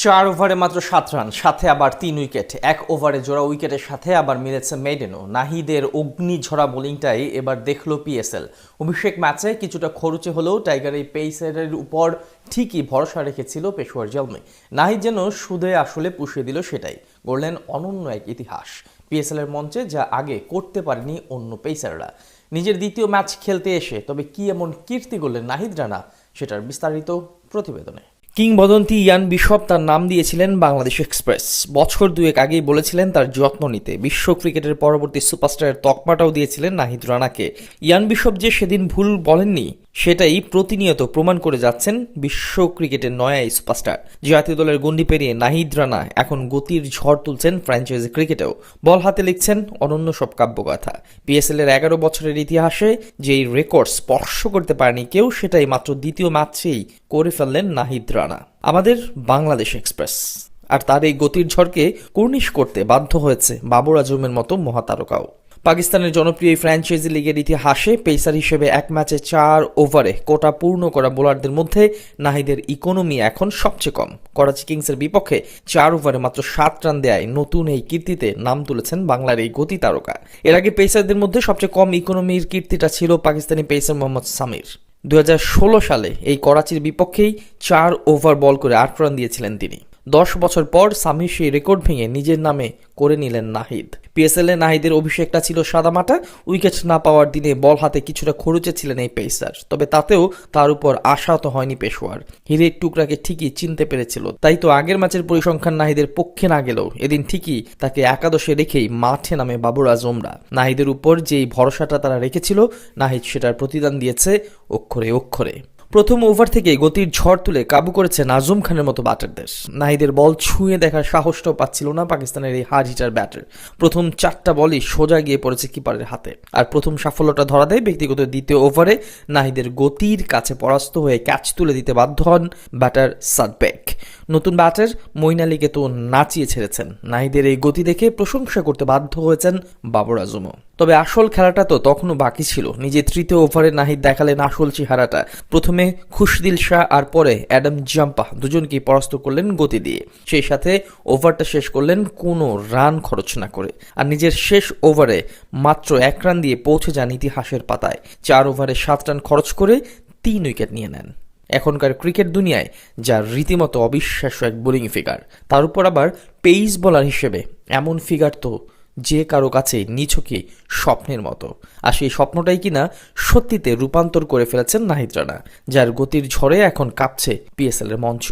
4 ওভারে মাত্র 7 রান, সাথে আবার 3 উইকেট। এক ওভারে জোড়া উইকেটের সাথে আবার মিলেছে মেডেনও। নাহিদের অগ্নিঝরা বোলিংটাই এবার দেখলো পিএসএল। অভিষেক ম্যাচে কিছুটা খরুচে হলেও টাইগার এই পেসারের উপর ঠিকই ভরসা রেখেছিল পেশোয়ার জলমে। নাহিদ যেন সুদে আসলে পুষিয়ে দিল সেটাই, গড়লেন অনন্য এক ইতিহাস পিএসএল এর মঞ্চে, যা আগে করতে পারেনি অন্য পেসাররা। নিজের দ্বিতীয় ম্যাচ খেলতে এসে তবে কি এমন কীর্তি গড়লেন নাহিদ রানা, সেটার বিস্তারিত প্রতিবেদনে। কিংবদন্তি ইয়ান বিশপ তার নাম দিয়েছিলেন বাংলাদেশ এক্সপ্রেস। বছর দুয়েক আগেই বলেছিলেন তার যত্ন নিতে। বিশ্ব ক্রিকেটের পরবর্তী সুপারস্টারের তকমাটাও দিয়েছিলেন নাহিদ রানাকে। ইয়ান বিশপ যে সেদিন ভুল বলেননি সেটাই প্রতিনিয়ত প্রমাণ করে যাচ্ছেন বিশ্ব ক্রিকেটের নয়া এই সুপারস্টার। জাতীয় দলের গণ্ডি পেরিয়ে নাহিদ রানা এখন গতির ঝড় তুলছেন ফ্র্যাঞ্চাইজি ক্রিকেটেও। বল হাতে লিখছেন অনন্য সব কাব্যগাথা। পিএসএল এর 11 বছরের ইতিহাসে যেই রেকর্ড স্পর্শ করতে পারেনি কেউ, সেটাই মাত্র দ্বিতীয় ম্যাচেই করে ফেললেন নাহিদ রানা। আমাদের বাংলাদেশ এক্সপ্রেস আর তার এই গতির ঝড়কে কর্নিশ করতে বাধ্য হয়েছে বাবর আজমের মতো মহাতারকাও। পাকিস্তানের জনপ্রিয় ফ্র্যাঞ্চাইজি লিগের ইতিহাসে পেসার হিসেবে এক ম্যাচে 4 ওভারে কোটা পূর্ণ করা বোলারদের মধ্যে নাহিদের ইকোনমি এখন সবচেয়ে কম। করাচি কিংসের বিপক্ষে 4 ওভারে মাত্র 7 রান দেয়ায় নতুন এই কীর্তিতে নাম তুলেছেন বাংলার এই গতি তারকা। এর আগে পেসারদের মধ্যে সবচেয়ে কম ইকোনমির কীর্তিটা ছিল পাকিস্তানি পেসার মোহাম্মদ সামির। 2016 সালে এই করাচির বিপক্ষেই 4 ওভার বল করে 8 রান দিয়েছিলেন তিনি। 10 বছর পর সামির সেই রেকর্ড ভেঙে নিজের নামে করে নিলেন নাহিদ। পিএসএল এ নাহিদের অভিষেকটা ছিল সাদামাটা। উইকেট না পাওয়ার দিনে বল হাতে কিছুটা খরুচে ছিলেন এই পেসার, তবে তাতেও তার উপর আশাহত হয়নি পেশোয়ার। হিরের টুকরাকে ঠিকই চিনতে পেরেছিল, তাই তো আগের ম্যাচের পরিসংখ্যান নাহিদের পক্ষে না গেলেও এদিন ঠিকই তাকে একাদশে রেখেই মাঠে নামে বাবর আজমরা। নাহিদের উপর যেই ভরসাটা তারা রেখেছিল, নাহিদ সেটার প্রতিদান দিয়েছে অক্ষরে অক্ষরে। প্রথম ওভার থেকে গতির ঝড় তুলে কাবু করেছেন আজম খানের মতো ব্যাটারদের। নাহিদের বল ছুঁয়ে দেখার সাহসটাও পাচ্ছিল না পাকিস্তানের এই হার্ড হিটার ব্যাটার। প্রথম 4টা বলই সোজা গিয়ে পড়েছে কিপারের হাতে। আর প্রথম সাফল্যটা ধরা দেয় ব্যক্তিগত দ্বিতীয় ওভারে নাহিদের গতির কাছে পরাস্ত হয়ে ক্যাচ তুলে দিতে বাধ্য হন ব্যাটার সাদবেক। নতুন ব্যাটার মঈন আলীকে তো নাচিয়ে ছেড়েছেন। নাহিদের এই গতি দেখে প্রশংসা করতে বাধ্য হয়েছেন বাবর আজমও। তবে আসল খেলাটা তো তখনও বাকি ছিল। নিজে তৃতীয় ওভারে নাহিদ দেখালেন আসল চেহারাটা। প্রথমে খুশদিল শাহ আর পরে অ্যাডাম জাম্পা দুজনকেই পরাস্ত করলেন গতি দিয়ে। সেই সাথে ওভারটা শেষ করলেন কোনো রান খরচ না করে। আর নিজের শেষ ওভারে মাত্র 1 রান দিয়ে পৌঁছে যান ইতিহাসের পাতায়। 4 ওভারে 7 রান খরচ করে 3 উইকেট নিয়ে নেন। এখনকার ক্রিকেট দুনিয়ায় যা রীতিমতো অবিশ্বাস্য এক বোলিং ফিগার, তার উপর আবার পেস বোলার হিসেবে এমন ফিগার তো যে কারো কাছে নিছকই স্বপ্নের মতো। আর সেই স্বপ্নটাই কিনা সত্যিতে রূপান্তর করে ফেলেছেন নাহিদ রানা, যার গতির ঝড়ে এখন কাঁপছে পিএসএল এর মঞ্চ।